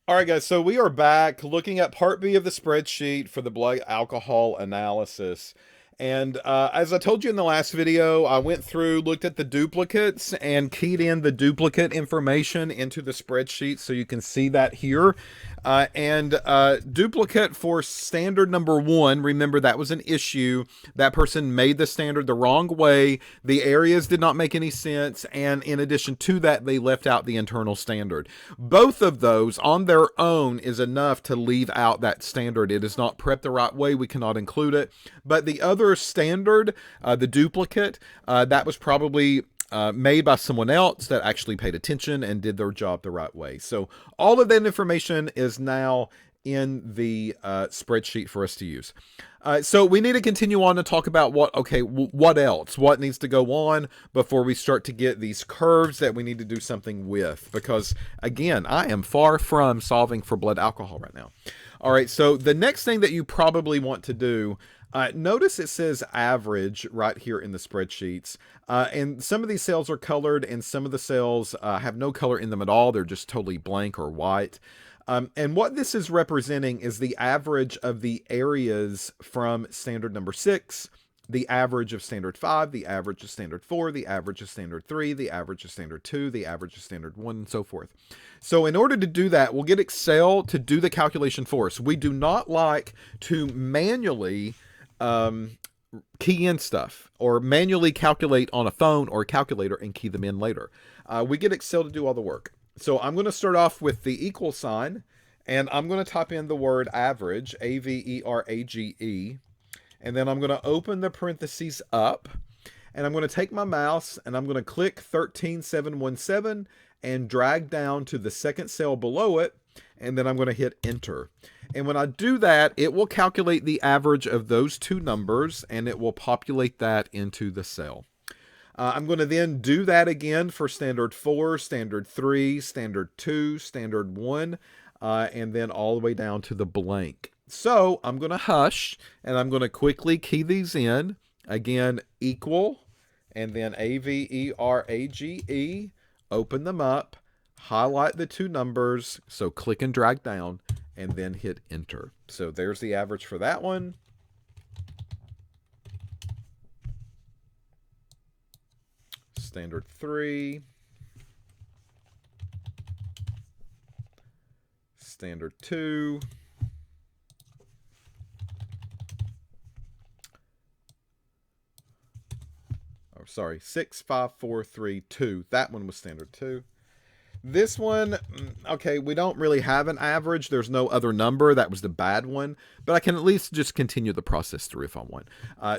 All right, guys, so we are back looking at part B of the spreadsheet for the blood alcohol analysis. And as I told you in the last video, I went through, looked at the duplicates, and keyed in the duplicate information into the spreadsheet so you can see that here. Duplicate for standard number one, remember that was an issue. That person made the standard the wrong way. The areas did not make any sense. And in addition to that, they left out the internal standard. Both of those on their own is enough to leave out that standard. It is not prepped the right way. We cannot include it. But the other standard, the duplicate, that was probably made by someone else that actually paid attention and did their job the right way. So all of that information is now in the spreadsheet for us to use. So we need to continue on to talk about what else? What needs to go on before we start to get these curves that we need to do something with? Because again, I am far from solving for blood alcohol right now. All right, so the next thing that you probably want to do, notice it says average right here in the spreadsheets. And some of these cells are colored and some of the cells have no color in them at all. They're just totally blank or white. And what this is representing is the average of the areas from standard number 6, the average of standard 5, the average of standard 4, the average of standard 3, the average of standard 2, the average of standard 1, and so forth. So in order to do that, we'll get Excel to do the calculation for us. We do not like to manually key in stuff or manually calculate on a phone or a calculator and key them in later. We get Excel to do all the work. So I'm going to start off with the equal sign, and I'm going to type in the word average, A-V-E-R-A-G-E, and then I'm going to open the parentheses up, and I'm going to take my mouse, and I'm going to click 13717 and drag down to the second cell below it, and then I'm going to hit enter. And when I do that, it will calculate the average of those two numbers, and it will populate that into the cell. I'm going to then do that again for standard 4, standard 3, standard 2, standard 1, and then all the way down to the blank. So I'm going to hush, and I'm going to quickly key these in. Again, equal, and then A-V-E-R-A-G-E. Open them up, highlight the two numbers, so click and drag down, and then hit enter. So there's the average for that one. Standard 3, standard 2, oh sorry, 6, 5, 4, 3, 2. That one was standard 2. This one, okay, we don't really have an average. There's no other number. That was the bad one. But I can at least just continue the process through if I want.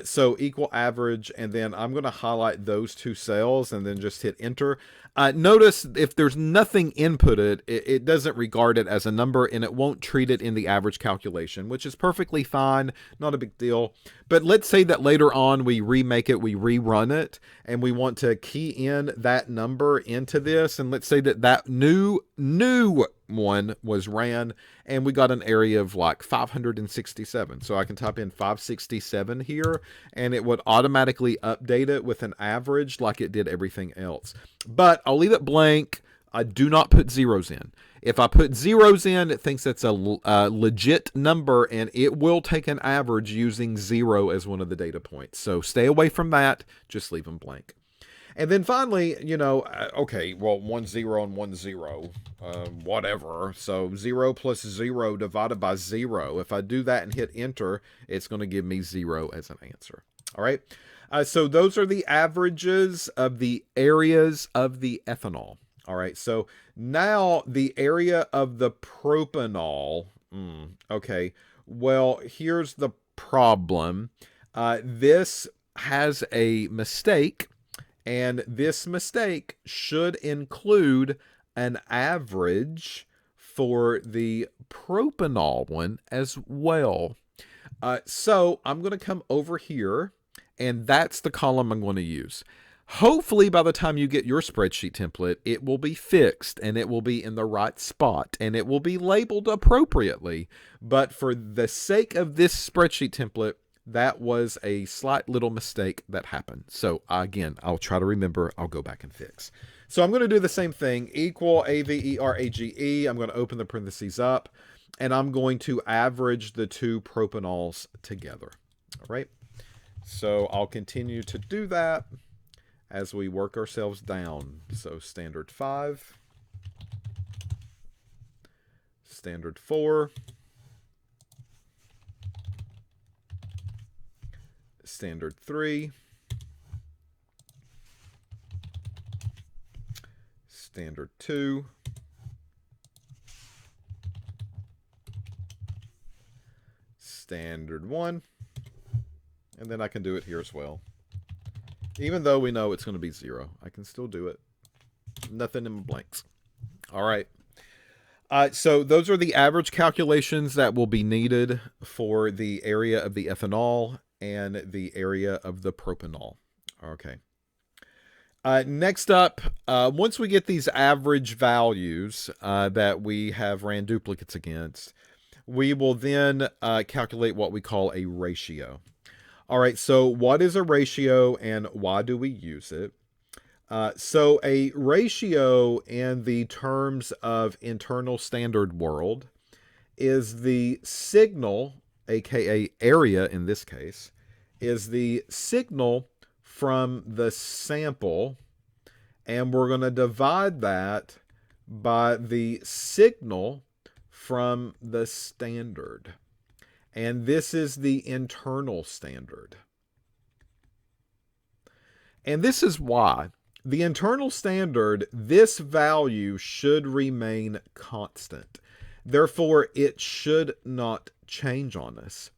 So equal average, and then I'm going to highlight those two cells and then just hit enter. Notice if there's nothing inputted, it doesn't regard it as a number, and it won't treat it in the average calculation, which is perfectly fine, not a big deal. But let's say that later on we remake it, we rerun it, and we want to key in that number into this, and let's say that that new one was ran, and we got an area of like 567. So I can type in 567 here, and it would automatically update it with an average like it did everything else. But I'll leave it blank. I do not put zeros in. If I put zeros in, it thinks that's a legit number, and it will take an average using 0 as one of the data points. So stay away from that. Just leave them blank. And then finally, okay, well, 1 0 and 1 0, whatever. So 0 plus 0 divided by 0. If I do that and hit enter, it's going to give me 0 as an answer. All right. So those are the averages of the areas of the ethanol. All right. So now the area of the propanol. Okay. Well, here's the problem. This has a mistake. And this mistake should include an average for the propanol one as well. So I'm going to come over here, and that's the column I'm going to use. Hopefully by the time you get your spreadsheet template, it will be fixed and it will be in the right spot and it will be labeled appropriately. But for the sake of this spreadsheet template, that was a slight little mistake that happened. So again, I'll try to remember. I'll go back and fix. So I'm going to do the same thing, equal AVERAGE. I'm going to open the parentheses up, and I'm going to average the two propanols together. All right. So I'll continue to do that as we work ourselves down. So standard 5, standard 4, standard 3, standard 2, standard 1, and then I can do it here as well. Even though we know it's going to be 0, I can still do it. Nothing in my blanks. All right. So those are the average calculations that will be needed for the area of the ethanol and the area of the propanol. Okay. Next up, once we get these average values that we have ran duplicates against, we will then calculate what we call a ratio. All right, so what is a ratio and why do we use it? So a ratio in the terms of internal standard world is the signal, aka area in this case, is the signal from the sample, and we're going to divide that by the signal from the standard. And this is the internal standard. And this is why. The internal standard, this value should remain constant. Therefore, it should not change on us.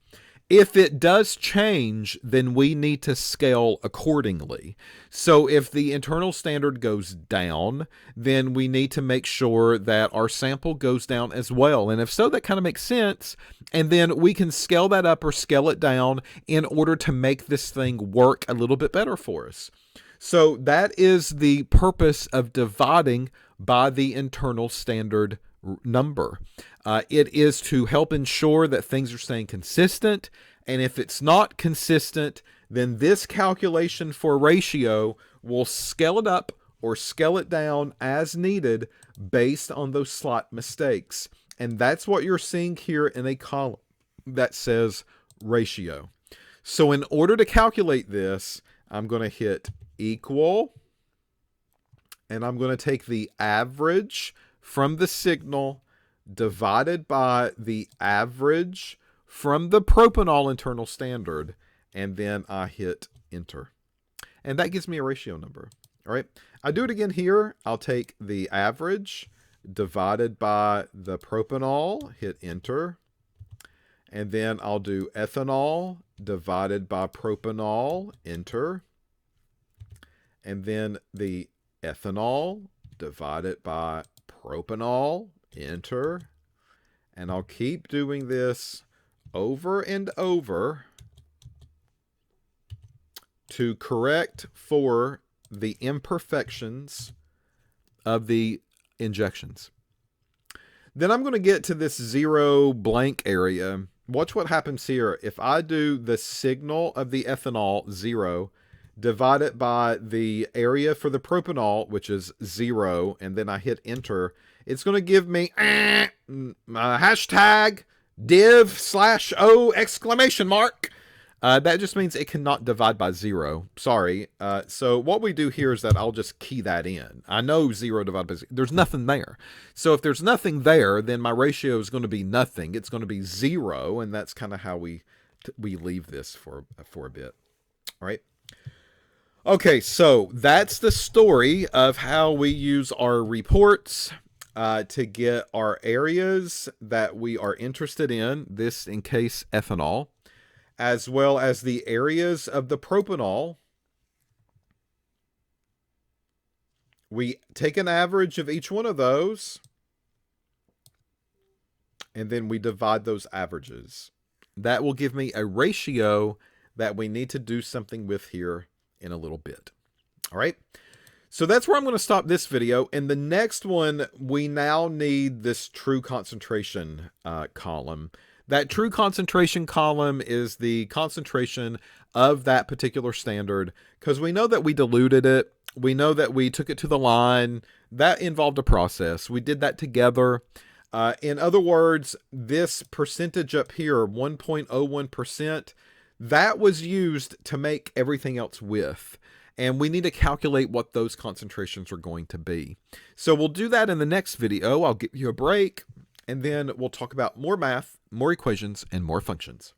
If it does change, then we need to scale accordingly. So if the internal standard goes down, then we need to make sure that our sample goes down as well. And if so, that kind of makes sense. And then we can scale that up or scale it down in order to make this thing work a little bit better for us. So that is the purpose of dividing by the internal standard number. It is to help ensure that things are staying consistent, and if it's not consistent, then this calculation for ratio will scale it up or scale it down as needed based on those slight mistakes. And that's what you're seeing here in a column that says ratio. So in order to calculate this, I'm going to hit equal, and I'm going to take the average from the signal divided by the average from the propanol internal standard, and then I hit enter. And that gives me a ratio number. All right. I do it again here. I'll take the average divided by the propanol, hit enter. And then I'll do ethanol divided by propanol, enter. And then the ethanol divided by propanol, enter. And I'll keep doing this over and over to correct for the imperfections of the injections. Then I'm going to get to this 0 blank area. Watch what happens here. If I do the signal of the ethanol 0, divide it by the area for the propanol, which is 0, and then I hit enter, it's going to give me hashtag div/O exclamation mark. That just means it cannot divide by 0. Sorry. So what we do here is that I'll just key that in. I know 0 divided by 0. There's nothing there. So if there's nothing there, then my ratio is going to be nothing. It's going to be 0, and that's kind of how we leave this for a bit. All right. Okay, so that's the story of how we use our reports to get our areas that we are interested in, this in case ethanol, as well as the areas of the propanol. We take an average of each one of those, and then we divide those averages. That will give me a ratio that we need to do something with here in a little bit. All right. So that's where I'm going to stop this video. In the next one, we now need this true concentration column. That true concentration column is the concentration of that particular standard, because we know that we diluted it We know that we took it to the line. That involved a process. We did that together. In other words, this percentage up here, 1.01%, that was used to make everything else with. And we need to calculate what those concentrations are going to be. So we'll do that in the next video. I'll give you a break, and then we'll talk about more math, more equations, and more functions.